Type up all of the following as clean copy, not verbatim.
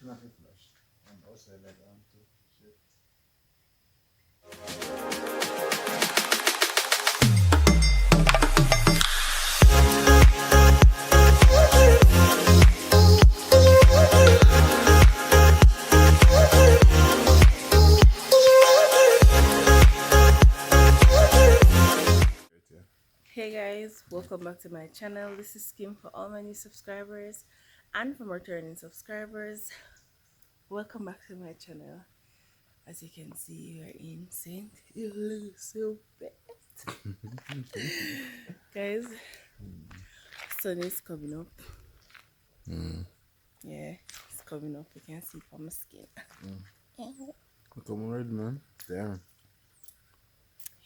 Turn off the flash. And also like to shit. Hey guys, welcome back to my channel. This is Kim for all my new subscribers and for returning subscribers. Welcome back to my channel. As you can see, we're in St. Elizabeth. Guys, sun is coming up. Yeah, it's coming up. You can see from my skin. Come red, man. Damn.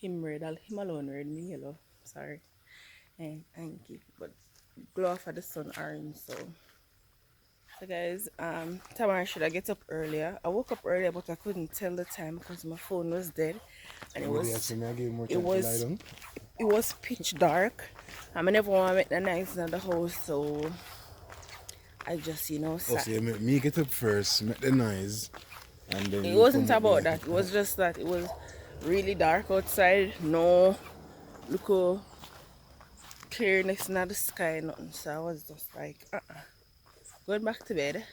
Him red, him alone red, me yellow. Sorry. And keep, but glow for the sun orange. So guys, tomorrow should I get up earlier? I woke up earlier, but I couldn't tell the time because my phone was dead, and it was pitch dark. I never want to make the nights in the house, so I just sat. So you make me get up first, make the noise, and then It wasn't about that. It was just that it was really dark outside. No, look clearness in the sky, nothing. So I was just like, going back to bed.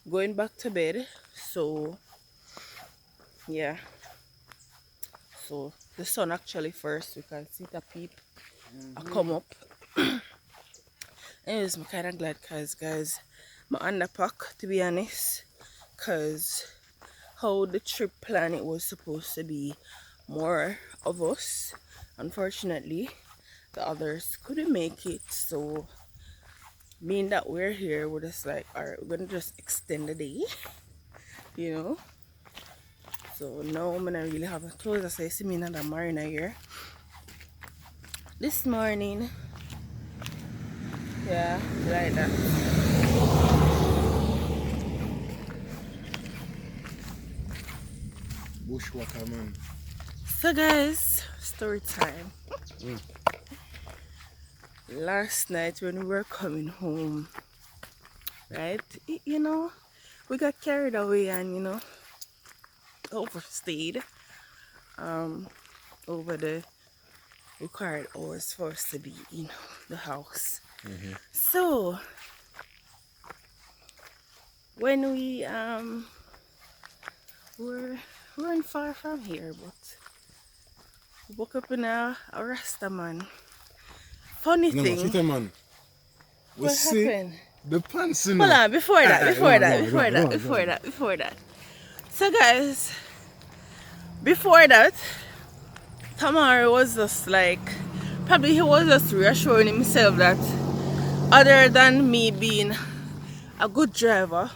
Going back to bed. So yeah. So the sun actually first, we can see the peep. I come up. Anyways, I'm kind of glad because guys, my underpack, to be honest, because how the trip plan, it was supposed to be more of us. Unfortunately, the others couldn't make it, so being that we're here, we're just like, alright, we're gonna just extend the day, So now I'm gonna really have a clothes. As I see me in the marina here this morning. Yeah, like that. Bushwalker, man. So guys, story time. Last night when we were coming home, right, we got carried away and overstayed over the required hours for us to be in the house. So when we weren't far from here, but we woke up in a Rasta man. Funny thing. Man. What happened? The pants. Hold on, before that. So guys, before that, Tamara was just like, probably he was just reassuring himself that other than me being a good driver,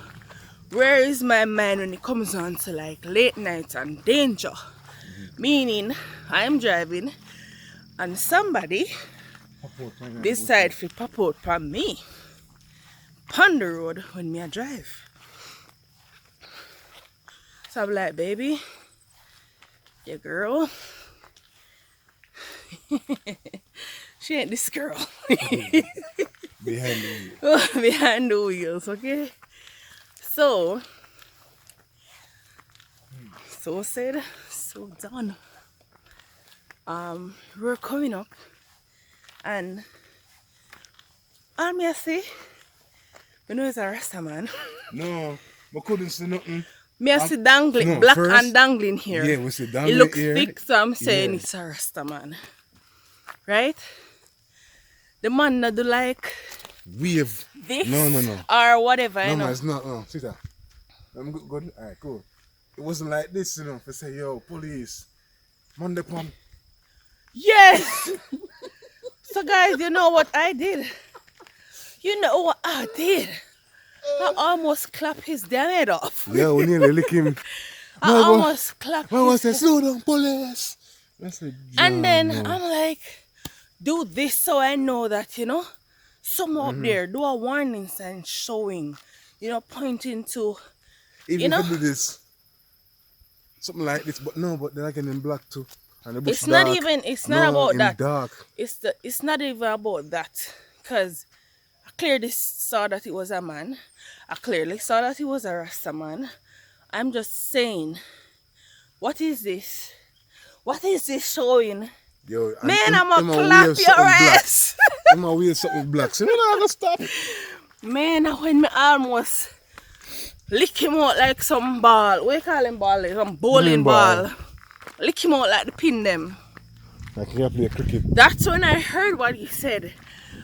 where is my mind when it comes on to like late nights and danger? Meaning, I'm driving and somebody decide to pop out from me on the road when me I drive. So I'm like, baby, your girl, she ain't this girl. Behind the wheels, okay? So said, so done. We're coming up, and all me I say, you know it's a Rasta man. No, I couldn't see nothing. Me I see dangling, black first, and dangling here. Yeah, we see dangling. It looks here. thick, so I'm saying it's a Rasta man. Right? The man that do like wave this no or whatever. No, it's not. No, see that. I'm good. Alright, cool. It wasn't like this, for say, yo, police, Monday pump. Yes. So guys, you know what I did? I almost clapped his damn head off. Yeah, we nearly lick him. I almost clapped his head. Slow down, police. And then I'm like, do this so I know that, someone up there do a warning sign showing, pointing to, Even if you do this, something like this, but then again in black too. And the bush It's not dark. even. It's No, not about in that. dark. It's not even about that. Cause I clearly saw that it was a man. I clearly saw that it was a Rasta man. I'm just saying, what is this? What is this showing? Yo, and Man, him, I'ma him a clap wear your something black. ass. Him a wear something black. So, you know, I'm gonna stop. Man, when me almost lick him out like some ball. What you call him ball? Like some bowling Ball. ball. Lick him out like the pin them. Like you play cricket. That's when I heard what he said.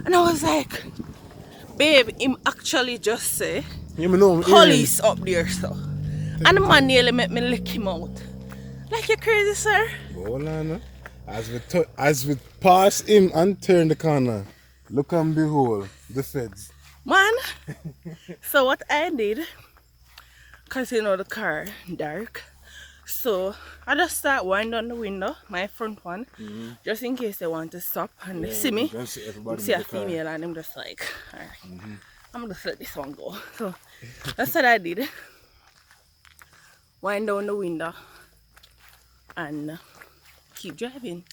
And I was like, babe, him actually just say You know, I'm police up there, so. And the man nearly made me lick him out. Like you crazy, sir? Hold on, no? As we pass him and turn the corner, look and behold, the feds. Man. So what I did, cause you know the car dark, so I just start winding down the window, my front one, just in case they want to stop and they see me. You can see everybody See in a the car. female and I'm just like, alright, I'm gonna just let this one go. So that's what I did. Wind down the window and keep driving.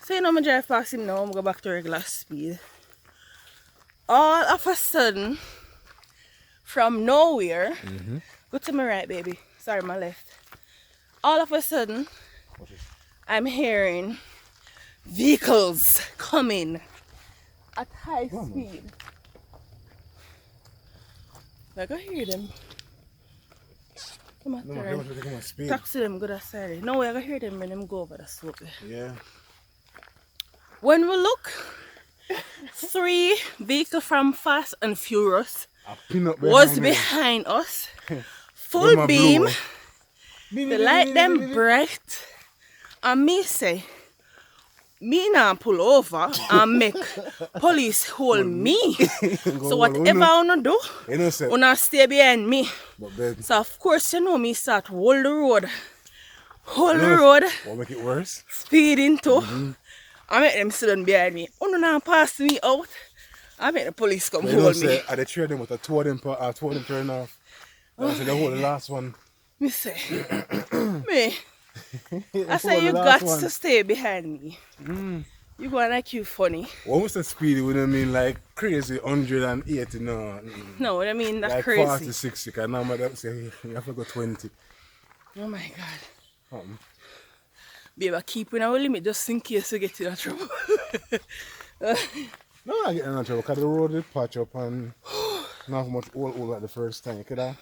So you know, I drive past him now, I'm go back to regular speed. All of a sudden, from nowhere, go to my right, baby. Sorry, my left. All of a sudden, I'm hearing vehicles coming at high speed. I can hear them. Come on, No, turn. come on, speed. Talk to them good as sorry. No, I can hear them when them go over the slope. Yeah. When we look, 3 vehicles from Fast and Furious A pin up was me. behind us. With Full my beam. blower. The light them bright. And me say, me now pull over and make police hold me. So whatever I wanna do, Innocent. wanna stay behind me. But then, So of course you know me start hold the road. Hold the road, what make it worse? speed into. I make them sit down behind me. Oh no, now pass me out. I make the police come You know, hold me. say, are they three of them with a two of them turn off? That's the whole last one. Me say, me. I say Hold you the last got one. to stay behind me. You gonna like you funny. What was the speed? We don't mean like crazy 180, no. No, what I mean that Like crazy. 40, 60, because now my dad say you have to go 20. Oh my god. Something. Babe, I keep in our limit just in case we get in trouble. No, I get in trouble because the road did patch up and not much all like the first time. Could I?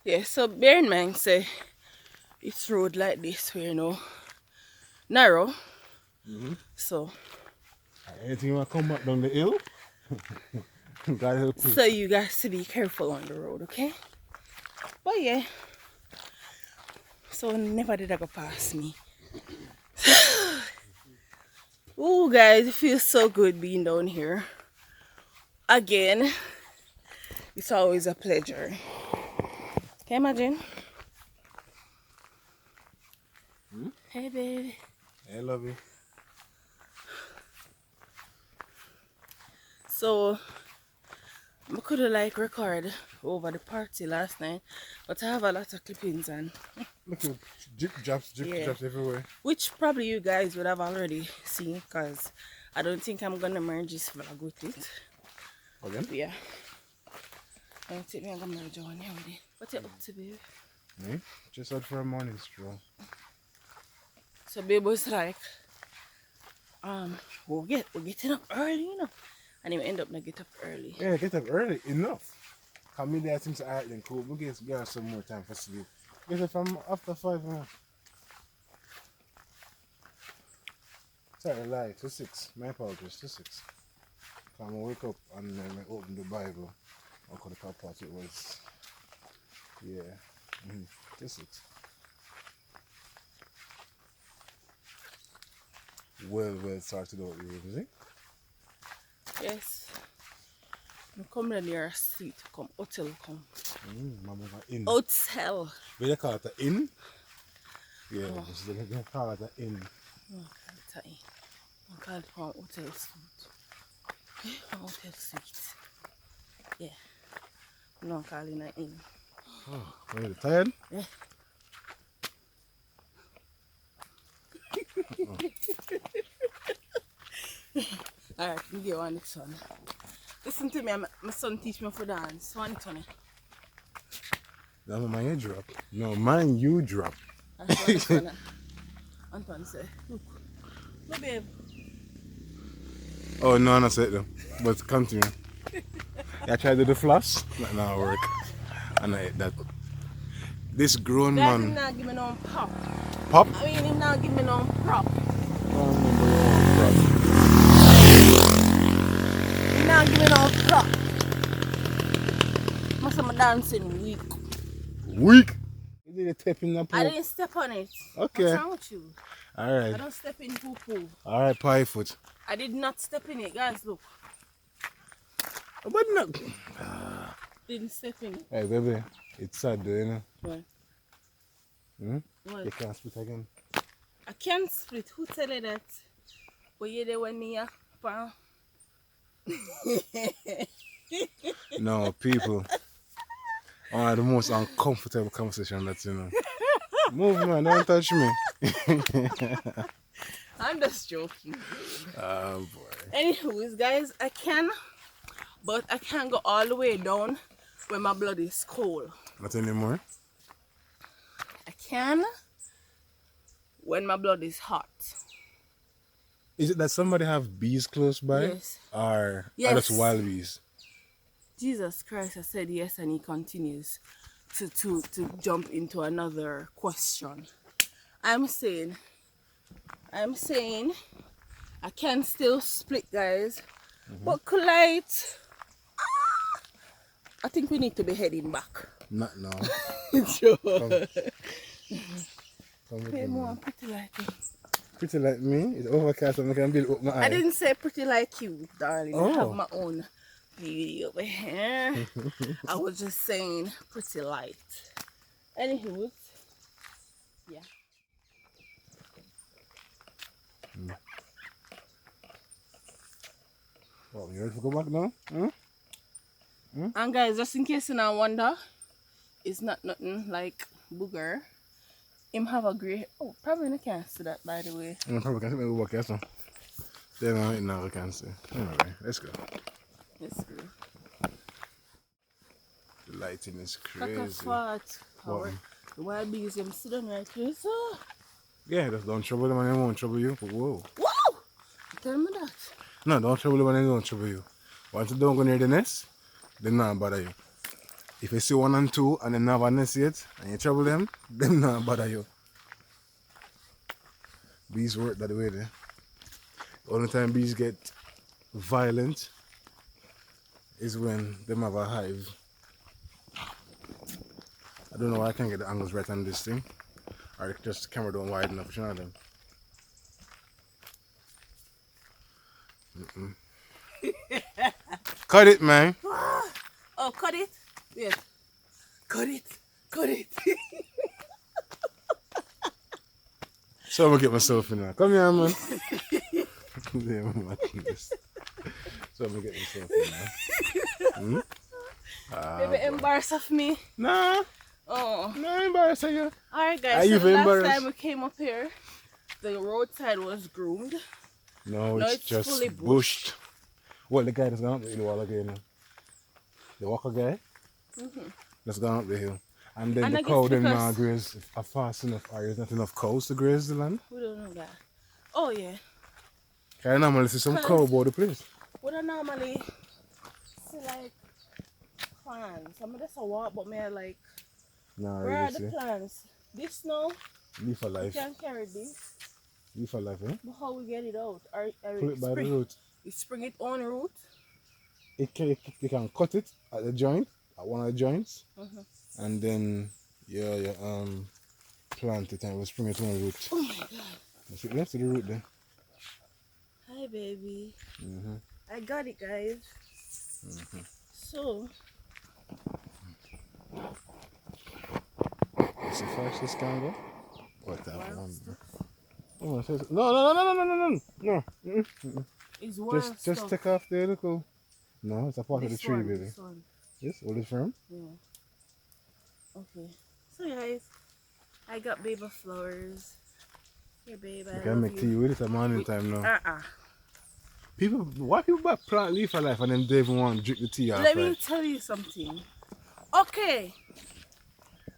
Yeah, so bear in mind, say, it's road like this where, you know, narrow. So Anything you want to come back down the hill? God help you. so you guys to be careful on the road, okay? But yeah. So never did I go past me. Oh guys, it feels so good being down here. Again, it's always a pleasure. Can you imagine? Hey baby. I love you. So I could have like record over the party last night, but I have a lot of clippings and Look at drip drops everywhere. which probably you guys would have already seen because I don't think I'm gonna merge this vlog with it. Again? But yeah. I don't think I'm gonna merge on here with it. What you up to, babe? Me? Just out for a morning stroll. So babe was like, we're getting up early, you know. And he end up not get up early. Yeah, get up early enough. Come in there, things are alright then cool. We'll get some more time for sleep. Get up from after 5 now. Sorry, lie, to 6. My apologies, to 6. Come I wake up and then I open the Bible. I'll call the car part it was. Yeah. To 6. Well started out here, is it? Yes. I'm coming near a street, come hotel come. Mama got in. Hotel. But they call it an inn? Yeah, they call it an inn. Oh, I can't I call it from hotel suite. Hotel suite. Yeah. No, I'm calling it in. Oh, are you tired? Yeah. Alright, me get one next one. Listen to me, my son teach me for dance. One next one. That's what mine you drop. No, mine you drop. That's one next one. Anton say, look. No babe. Oh no, not it though. But continue. I tried to do the floss. That not work. And I ate that. This grown Dad him man. not give me no pop. Pop? I mean him not give me no prop. Him not give me no prop. Must have my dancing weak. Weak. You did a tap in the I pool. didn't step on it. Okay. What's wrong with you? I Alright. don't step in poo poo. Alright, pie foot. I did not step in it, guys. Look, But no. didn't step in it. Hey baby, it's sad though, you know. What? Hmm? What? You can't spit again. I can't split. Who tell you that? But you there when me pa? No, people. One of the most uncomfortable conversation that you know. Move man, don't touch me. I'm just joking. Oh boy. Anyways, guys, I can, but I can't go all the way down when my blood is cold. Not anymore. I can when my blood is hot. Is it that somebody have bees close by? Yes. Or are Yes. just wild bees? Jesus Christ has said yes, and he continues to jump into another question. I'm saying I can still split, guys, but Colite, I think we need to be heading back. Not now. Sure. Come with Pay me, more man. pretty like me. Pretty like me. It's overcast and I can build up my eye. I didn't say pretty like you, darling. I Oh. have my own beauty over here. I was just saying pretty light. Anywho, yeah. Oh, you ready to go back now? Hmm? And guys, just in case you now wonder, it's not nothing like booger. Him have a grey. Oh, probably I can't see that, by the way. I'm probably can't go back here, so. Then I now we can see. Anyway, let's go. Let's go. The lighting is Like a crazy. fart. What? The wild bees them sit down right here. So, Yeah, just don't trouble them and they won't trouble you. But whoa. whoa! Tell me that. No, don't trouble them and they don't trouble you. Once you don't go near the nest, they not bother you. If you see 1 and 2 and they not have a nest yet, and you trouble them not bother you. Bees work that way there. The only time bees get violent is when them have a hive. I don't know why I can't get the angles right on this thing. Or just the camera don't wide enough to show them. Cut it, man. Oh, cut it. Wait. Cut it. Cut it. So I'm gonna get myself in there. Come here, man. Yeah, I'm watching this. So I'm gonna get myself in there. Baby, embarrass of me. Nah, Oh. no embarrassing you. Alright, Are guys. you So the last embarrassed? time we came up here, the roadside was groomed. No, No, it's it's just fully bushed. Well, the guy that's gone up the hill a while ago, you know. The walker guy that's gone up the hill. And then And I the guess cow them because- now graze are fast enough, or there's not enough cows to graze the land. We don't know that. Oh, yeah. I normally see some cow about the place. We don't normally see like plants. Some of this a walk, but me I like. Nah, Where are really the see. plants? This now, Leave for we life. can carry this. Leave for life, eh? But how we get it out? Or Pull it by the root. We spring it on root. You can cut it at the joint, at one of the joints, and then you plant it and we'll spring it on the root. Oh my god. Let's see the root there. Hi baby. Mm-hmm. I got it, guys. So See how fast this can go? What that wild one? stuff. Oh, it says- no. It's wild Just stuff. take off the little. No, it's a part of the This tree, one, baby. this one. Yes, hold it firm. Yeah. Okay. So guys, I got baby flowers. Here, babe, You I can love make tea you. with it at morning time now. Uh-uh. Why people buy plant leaf of life and then they even want to drink the tea Let after me it? tell you something. Okay.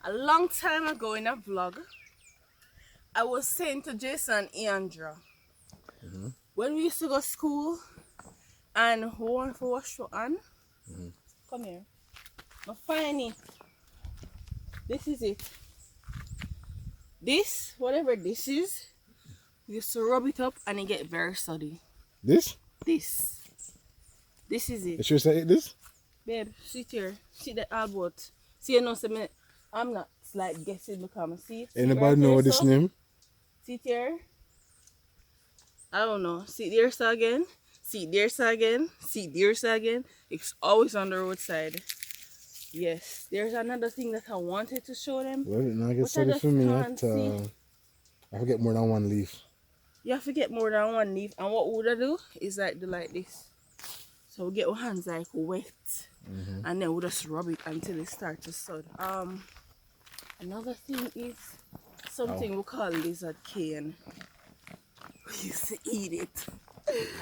A long time ago in a vlog, I was saying to Jason and Andra, when we used to go to school and who want to wash your hand, come here. Now find it. This is it. This, whatever this is, you used to rub it up and it get very soggy. This? This. This is You it. sure say this? Babe, sit here. See the elbow. See, you know, I'm not like guessing because I see it. See Anybody right know there, what this so? name? Sit here. I don't know. See there, so again. See there, so again. See there, so again. It's always on the roadside. Yes. There's another thing that I wanted to show them. Well, now I get But I sorry just for me. can't see. I forget more than one leaf. You have to get more than one leaf. And what would I do is like do like this. So we get our hands like wet. And then we just rub it until it starts to sud. Another thing is something we call lizard cane. We used to eat it.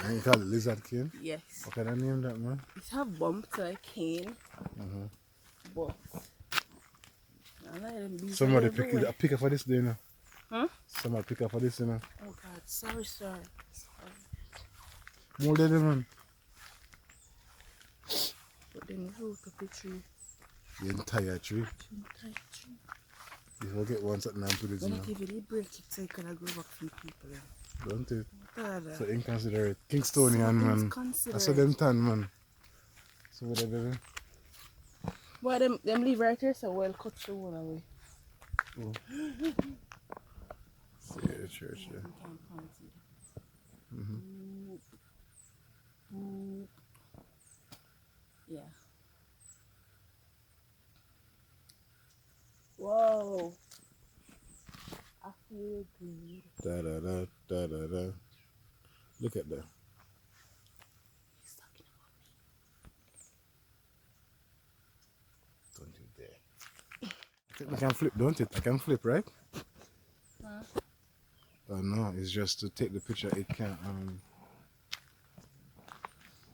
And you call it lizard cane? Yes. What kind of name that, man? It have bump like cane. But I like them bees Somebody everywhere. pick up for this day, you know. Huh? Somebody pick up for this, you know. Oh God, sorry, sir. More than them, man. But then you root up the tree. The entire tree. You will get one something and put it When in. I give it a break, it's like gonna grow back from people. Don't it? God, So inconsiderate. Kingstonian, man. inconsiderate. That's what them tan, man. So what they do? Boy, them leave right here, so we'll cut the one away. Oh. See the church, yeah. We can't plant it. Yeah. Whoa. I feel good. Da da da da da da. Look at that. He's talking about me. Don't you dare. I think I can flip, don't it? I can flip, right? Huh? Oh no, it's just to take the picture. It can't.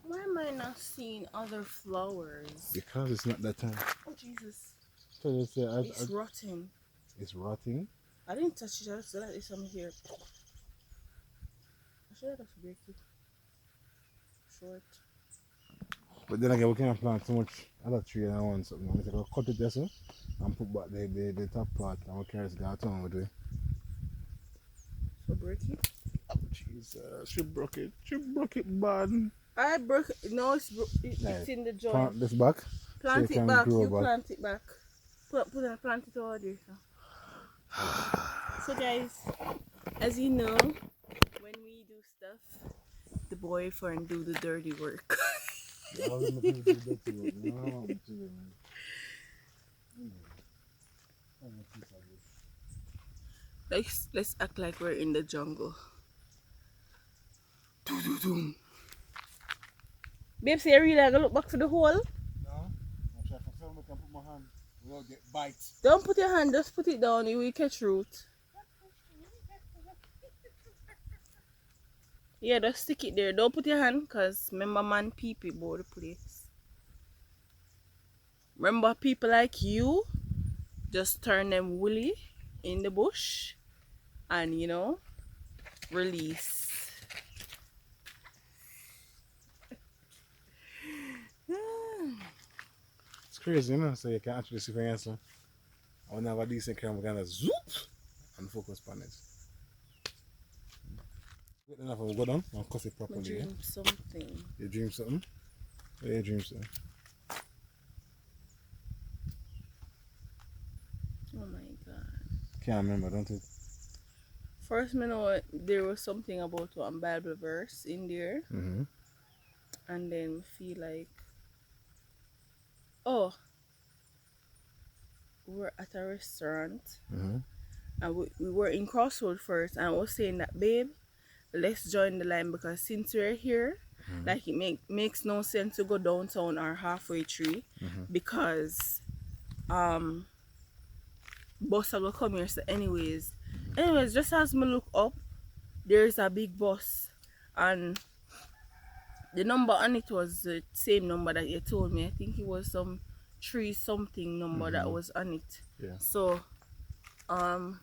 Why am I not seeing other flowers? Because it's not that time. Oh Jesus! So they say, It's rotting. it's rotting. I didn't touch it. I just let it some here. I should have just break it. Short. But then again, we can't plant too much other tree and I want something. We can cut it there, so, and put back the top part and we carry it down with it. So break it. Oh Jesus! She broke it. She broke it bad. I broke it. No, it's Right. in the joint. Plant this back. Plant so it can back. grow You back. plant it back. Plant it over there. So guys, as you know, when we do stuff, the boyfriend do the dirty work. Let's act like we're in the jungle. Babe, say you really gonna look back for the hole? No, I'm trying to film. I can put my hand. We'll get bites. Don't put your hand, just put it down, you will catch root. Yeah, just stick it there. Don't put your hand, because remember man people about the place. Remember people like you, just turn them woolly in the bush and, you know, release. It's crazy, you know. So you can actually see for answer. I want to have a decent camera, kind of zoop and focus on it. Good enough. We'll go down and cuff it I properly. dream something. You dream something? Yeah, you dream something. Oh my god. Can't remember, don't it? First, I know there was something about one Bible verse in there. And then feel like, oh, we're at a restaurant and we were in Crossroad first, and I was saying that, babe, let's join the line because since we're here, like it makes no sense to go downtown or halfway tree because bus will come here. So anyways, just as me look up, there's a big bus, and the number on it was the same number that you told me. I think it was some 3 something number that was on it. Yeah. So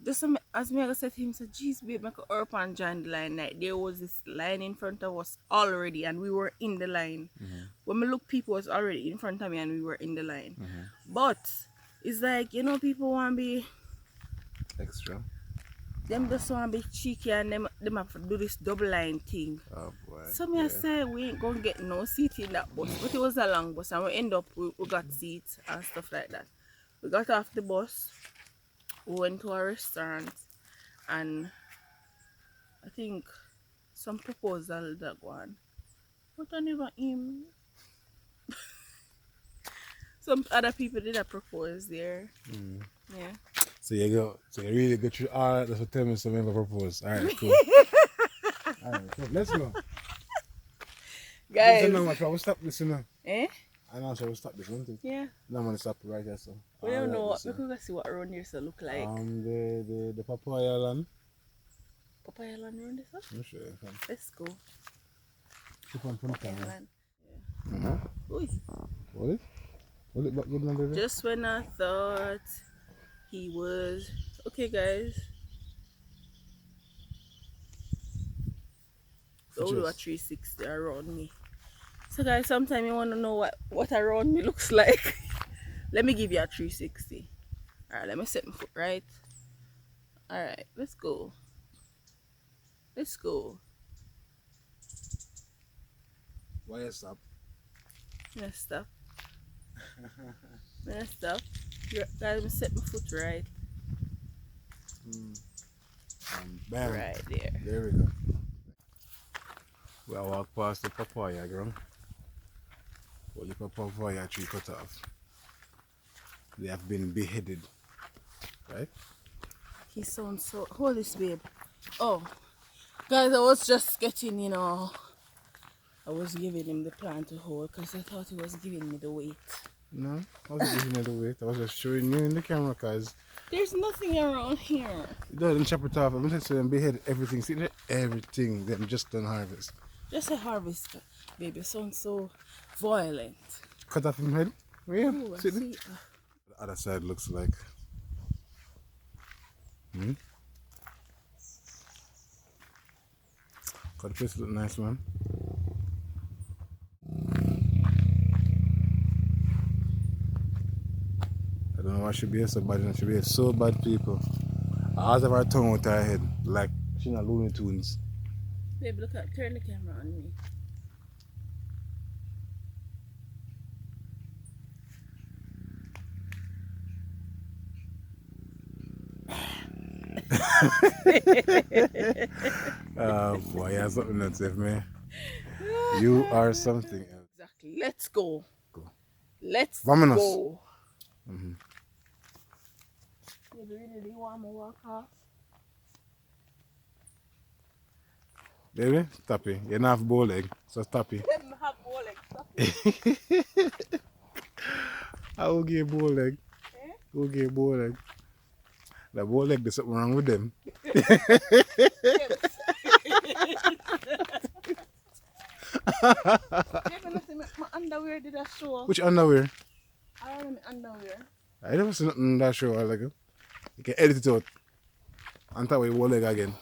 just as me I said to him, said, "Geez, babe, make a up and join the line." Like there was this line in front of us already, and we were in the line. When we look, people was already in front of me, and we were in the line. But it's like, you know, people want to be Extra. them just want to be cheeky, and them have to do this double line thing. Oh boy. So me I said we ain't gonna get no seat in that bus, but it was a long bus, and we end up we got seats and stuff like that. We got off the bus, we went to a restaurant, and I think some proposal that one. But I never him. Some other people did a propose there. Yeah. So you really go through all that to tell me some ever propose. Alright, cool. Alright, cool. Let's go. Guys. We'll stop this, you know. Eh? I know, so we'll stop this, won't it? Yeah. No, I'm gonna stop it right here, so. We don't know what, we could see what around here so look like. The papaya land. Papaya land around this, huh? I'm sure. Let's go. Keep on from the Papaya camera. land. Yeah. Uy. What is? Will it back good now, baby? Just when I thought he was okay, guys. Go do a 360 around me. So guys, sometimes you want to know what around me looks like. Let me give you a 360. Alright, let me set my foot right. Alright, let's go. Let's go. Why you stop? Let's stop. Let's stop. Guys, let me set my foot right. Bam. Right there. There we go. We walk past the papaya ground. Well, the papaya tree cut off. They have been beheaded. Right? He sounds so... Hold this, babe. Oh. Guys, I was just getting, you know... I was giving him the plant to hold because I thought he was giving me the weight. No, I wasn't giving you the weight. I was just showing you in the camera because... There's nothing around here. You don't chop it off. I'm just saying behead everything. See, everything them just done harvest. Just a harvest, baby. Sounds so violent. Cut off his head. Yeah, Ooh, see, see. the other side looks like... Got the place look nice, man. I don't know why she be so bad, and she be so bad people. Out of her tongue out her head, like she not Looney Tunes. Babe, look at, turn the camera on me. Oh boy, yeah, something else, man. You are something else. Exactly. Let's go. Go. Let's Vámonos. go. Baby, really, do you want me to walk off? Baby, stop it. You're not have bow leg, so stop it. Let me have bow leg. Stop it. I will give bow leg. Eh? We'll give bow leg. The bow leg, there's something wrong with them. Baby, listen, my underwear did I show? Which underwear? I don't know my underwear. I never seen nothing in that show. Like, you can edit it out. And that way, bow leg again.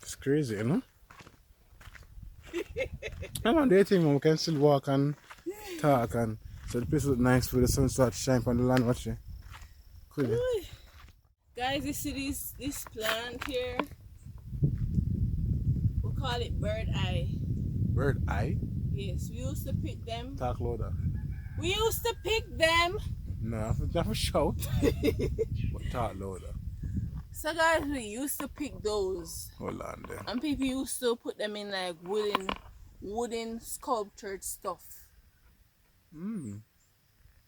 It's crazy, you know? I don't do anything, man. We can still walk and talk, and so the place look nice for the sun start to shine on the land. Watch it. Cool. Yeah? Ooh. Guys, you see this plant here? We call it bird eye. Bird eye? Yes, we used to pick them. Talk louder. We used to pick them. No, not for shout. But talk louder. So guys, we used to pick those. Hold on there. And people used to put them in like wooden sculptured stuff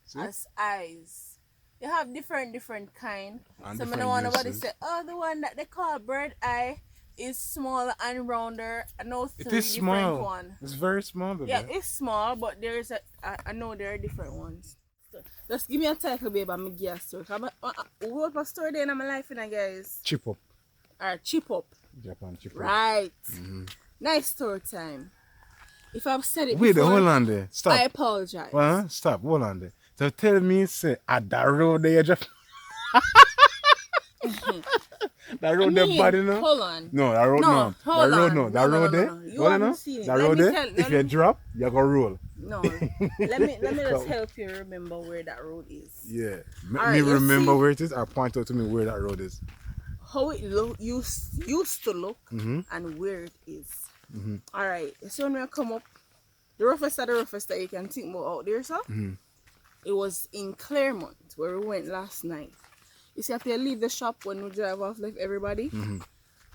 See? as eyes. They have different kind. And So I different don't want nobody uses. say, oh, the one that they call bird eye is smaller and rounder. I know It three is different small. ones. It's very small, baby. Yeah, it's small, but there's I know there are different ones. Just give me a title, babe, and me give a story. Who wrote a story there in my life, guys? Chip up. Alright, chip up. Japan chip up. Right. Nice story time. If I've said it Wait, before, hold on there. Stop. I apologize. Well, stop. Hold on there. So tell me, say, at that road there, just... that road there bad, you know? Hold on. No, that road no. Hold that road on. no. That road there. You haven't seen it. That Let road me there. tell- If you drop, you go roll. No. let me just help you remember where that road is. Yeah. Alright, Me you remember see- where it is, or point out to me where that road is. How it used to look and where it is. Alright, so when we come up, the roughest of the roughest that you can think about out there, sir, it was in Claremont where we went last night. You see, after you leave the shop when we drive off, like everybody.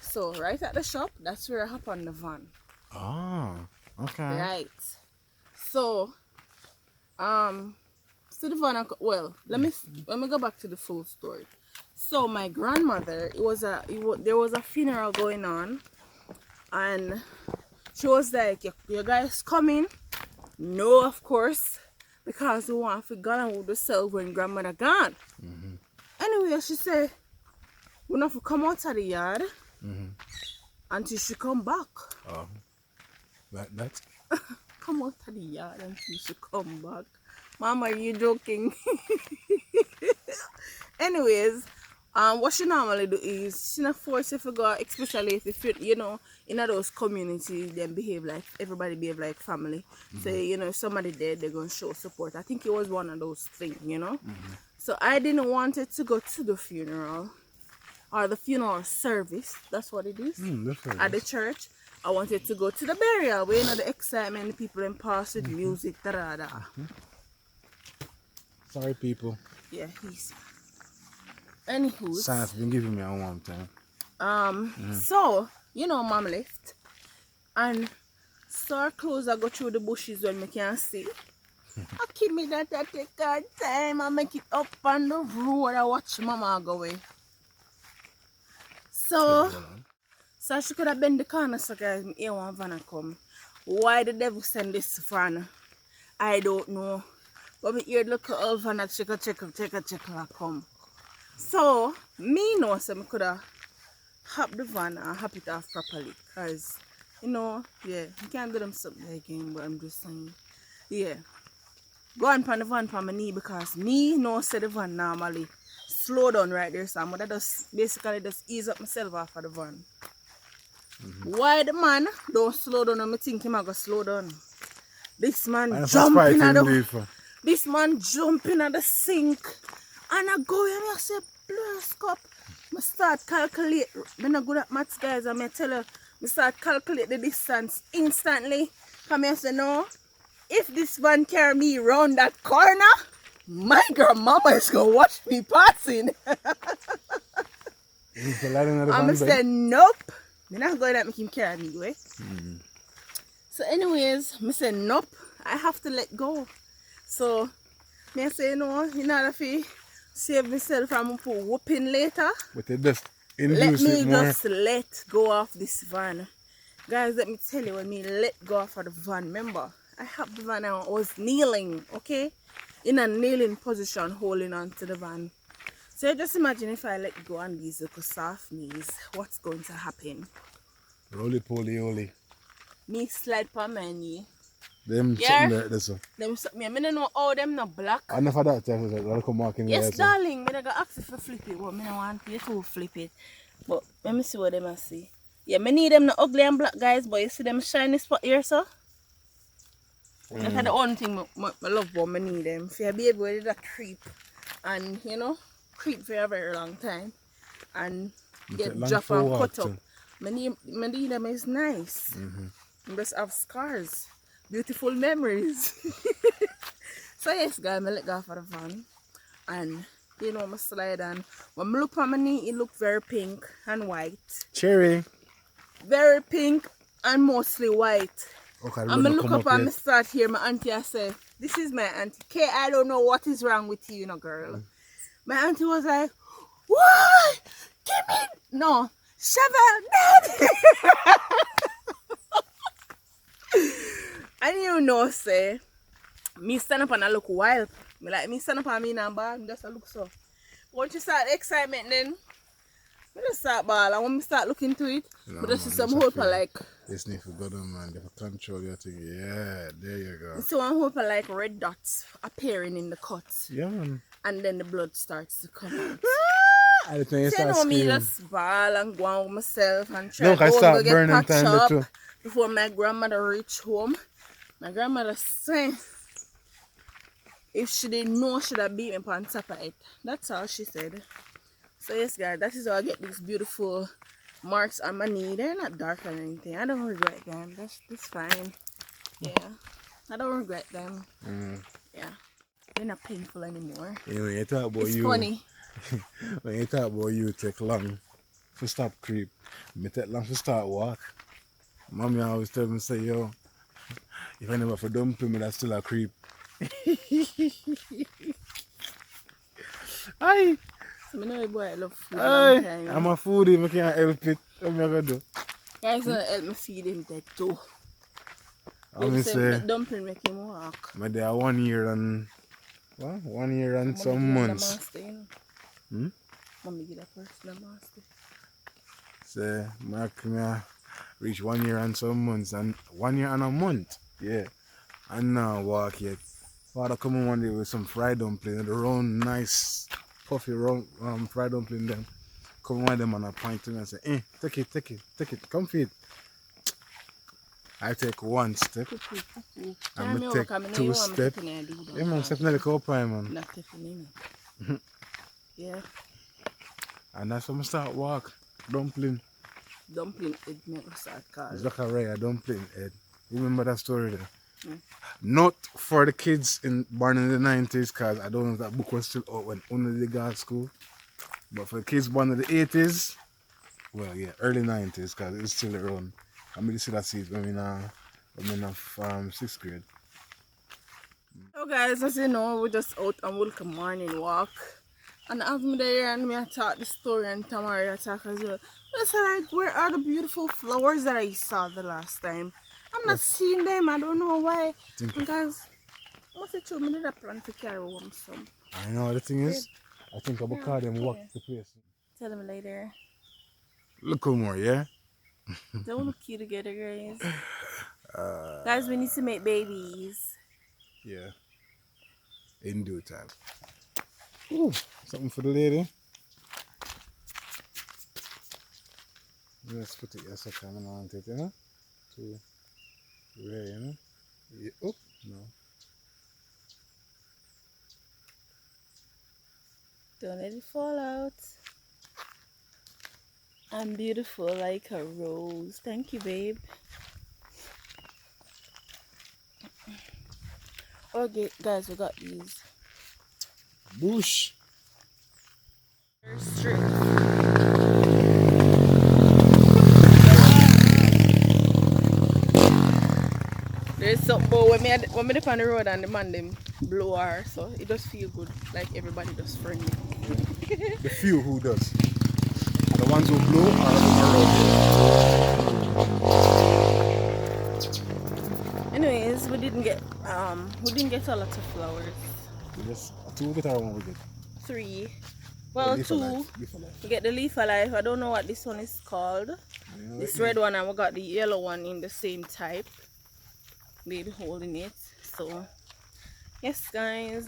So right at the shop, that's where I hop on the van. Oh, okay. Right. So, so the van, well, let me go back to the full story. So my grandmother, there was a funeral going on, and she was like, you guys coming? No, of course, because we want to go and with the self when grandmother gone. Anyway, she said, we have to come out of the yard until she come back. Oh, that. Come out of the yard until she come back. Mama, are you joking? Anyways, what she normally do is she not force you to go, especially if you know, in those communities, they everybody behave like family. So if somebody dead, they're gonna show support. I think it was one of those things, So I didn't want it to go to the funeral or the funeral service. That's what it is at the church. I wanted to go to the burial where the excitement, the people in pass with music, Sorry, people. Yeah, he's. Anywho. Science been giving me a warm time. So, mom left. And so our clothes I go through the bushes when we can see. I keep me that I take our time. I make it up on the road. I watch mama go away. So she could have been the corner, so guys, here one van come. Why the devil send this van? I don't know. But me hear look at all van check come. So me know so I could have hop the van and hop it off properly. Cause yeah, you can't do them something again, but I'm just saying. Yeah. Go on pan the van for my knee because me know say the van normally slow down right there, so I'm gonna basically ease up myself off of the van. Why the man don't slow down and I think him gonna slow down? This man jumping at the sink and I go and I say bless cup. I start calculate. I'm not good at maths, guys, and I tell you, I start calculate the distance instantly. Come here, say no. If this van carry me round that corner, my grandmama is gonna watch me passing. I'm saying nope. I'm not going to make him carry me away. So anyways, I say nope. I have to let go. So I say no, in order to save myself from whooping later. But they just let me just let go of this van. Guys, let me tell you, when me let go of the van, remember, I have the van and I was kneeling, okay? In a kneeling position, holding on to the van. So just imagine if I let go on these little soft knees, what's going to happen? Roly poly oly. Me slide on my knee. Them something like this one. Them something. I don't know how them not black. I never that time I come walking yes, there. Yes, darling. I don't ask if I flip it, but I don't want you to flip it. But let me see what them I see. Yeah, I need them not ugly and black, guys, but you see them shiny spot here, so? That's the only thing I love about I need them. If you be able to creep and, creep for a very long time and get drop and cut up. I need them is nice. You just have scars. Beautiful memories. So yes, guys, I let go for the van. And I slide on. When I look at my knee, it look very pink and white. Cherry. Very pink and mostly white. Okay, I'm gonna look up and start here. My auntie, I say, this is my auntie. Kay, I don't know what is wrong with you, girl. My auntie was like, what? Give me no shovel, and say, me stand up and I look wild. Me stand up on me and ball, me just a look so. Once you start the excitement then, me just start ball. And when me start looking into it, No, me just see man, some this a hope feel. like, This need to go down, man. They have control your thing. Yeah, there you go. so one hope like red dots appearing in the cut. Yeah, man. And then the blood starts to come out. I think you So you start know me screaming. just ball and go on with myself and try Look, to I go and start go get burning patched time there up too. before my grandmother reach home. My grandmother say if she didn't know, she'd have beat me on top of it. That's all she said. So yes guys, that is how I get these beautiful marks on my knee. They're not dark or anything. I don't regret them. That's fine. Yeah. I don't regret them. Yeah. They're not painful anymore. Yeah, when you talk about It's you, funny. when you talk about you, take long to stop creep. Me take long to start walk. Mommy always tell me, say, yo, if I never for dumpling me, that's still a creep. Aye. So I know a boy I love food a Aye. long time. I'm a foodie, I can't help it. What am I gonna do? Guys gonna help me feed him that too. I Baby mean, say say, make dumpling make him walk. my day 1 year and, what? 1 year and some months. Master, you know? Hmm? Mommy get a personal master. Say, me reach 1 year and some months and 1 year and a month. Yeah. And now walk yet. Father come on one day with some fried dumpling, the round, nice, puffy round fried dumpling them. Come on them and I point to me and say, take it, come feed. I take one step and I take 2 steps. Yeah man, step in the cup man. Not taking Yeah. And that's when I start walk. Dumpling. Dumpling head make me start calling. Zachariah dumpling head. You remember that story there? Not for the kids born in the 90s, because I don't know if that book was still out when only they got school. But for the kids born in the 80s, well, yeah, early 90s, because it's still around. I mean, see that seed when we in 6th grade. So guys, as you know, we're just out on welcome morning walk. And as me there and me I talk the story and Tamara talk as well. It's like, where are the beautiful flowers that I saw the last time? I'm not seeing them. I don't know why. Because what's it true? I did a plan to carry home some. I know the thing is, I think I will call them walk the place. Tell them later. Look more, yeah? They will look cute together, guys. Guys, we need to make babies. Yeah. In due time. Ooh, something for the lady. Let's put it here so I can want it, you know? To Ray, you know? Yeah. Oh, no. Don't let it fall out. I'm beautiful like a rose. Thank you, babe. Okay, guys, we got these. Bush. Strip. There's something about when me dip on the road and the man them blow her, so it does feel good, like everybody does friendly. The few who does. And the ones who blow are around. Anyways, we didn't get a lot of flowers. We just 2 get or 1 we get. 3. Well, 2. We get the leaf alive. I don't know what this one is called. Yeah, this red one, and we got the yellow one in the same type. Baby holding it. So yes guys,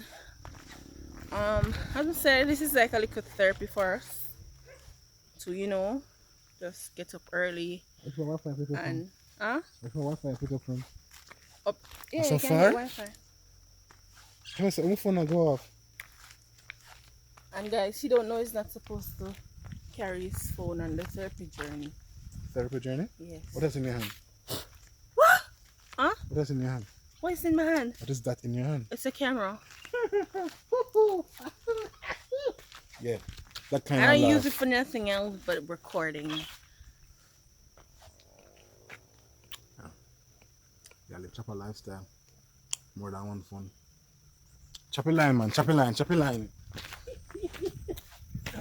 as I said, this is like a little therapy for us to, you know, just get up early and Where's my Wi-Fi pick up from? up. Yeah, so you can far? get Wi-Fi. I said, my phone go off. And guys, he don't know he's not supposed to carry his phone on the therapy journey. Therapy journey? Yes. What is in your hand? What? Huh? What is in your hand? What is in my hand? What is that in your hand? It's a camera. Yeah, that kind of I don't use it for nothing else but recording. Yeah, live chopper lifestyle. More than one phone. Choppy line, man. Choppy line.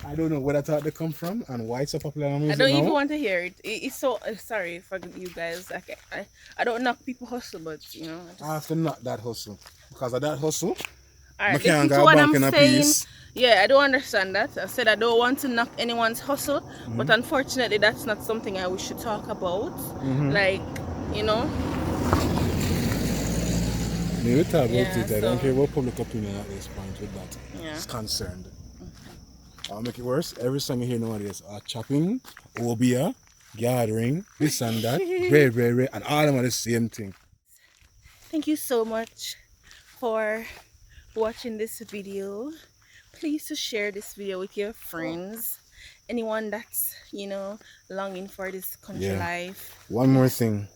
I don't know where that thought they come from and why it's so popular on music I don't now. even want to hear it. It's so sorry for you guys. I don't knock people hustle, but you know. I have to knock that hustle. Because of that hustle, Alright, can't listen to go what bank I'm in a saying. piece. Yeah, I don't understand that. I said I don't want to knock anyone's hustle, Mm-hmm. but unfortunately that's not something I wish to talk about. Mm-hmm. Like, you know. Me will talk about Yeah, it. I so don't care about public opinion at this point with that. yeah. It's concerned. I'll make it worse. Every song you hear nowadays are chopping, obia, gathering, this and that, very, and all of them are the same thing. Thank you so much for watching this video. Please to share this video with your friends, anyone that's, you know, longing for this country Yeah. life. One more thing.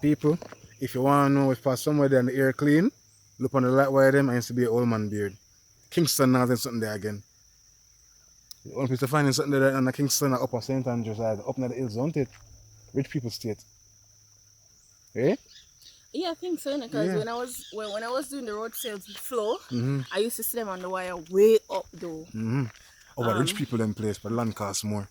People, if you want to know if for somewhere there and the air clean, look on the light wire them, I used to be an old man beard. Kingston now there's something there again. The only place to find something there on the Kingston or Upper St. Andrews side, up in the hills, don't it? Rich people state. Eh? Yeah, I think so, because Yeah. when I was doing the road sales with Flo, Mm-hmm. I used to see them on the wire way up though. Mm-hmm. Oh, but rich people in place, but land costs more.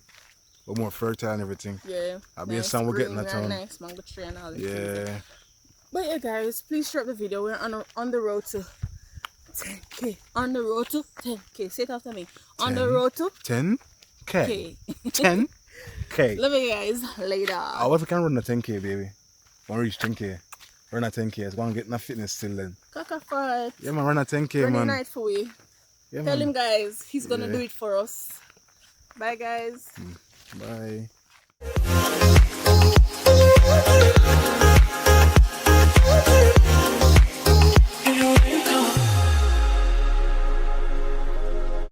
But more fertile and everything. Yeah, I'll be a nice son we're getting green that and town. nice mango tree and all that. Yeah. But yeah, guys, please drop the video. We're on the road to 10K. On the road to 10K. Say it after me. On the road to 10K. 10K. 10K. Love you guys. Later. I what if we can run a 10K, baby? Want to reach 10K? Run a 10K. It's going to get enough fitness still then. Kaka fight. Yeah, man, run a 10K, Running man. night for we. Yeah, Tell man. him, guys, he's gonna Yeah. do it for us. Bye, guys. Bye.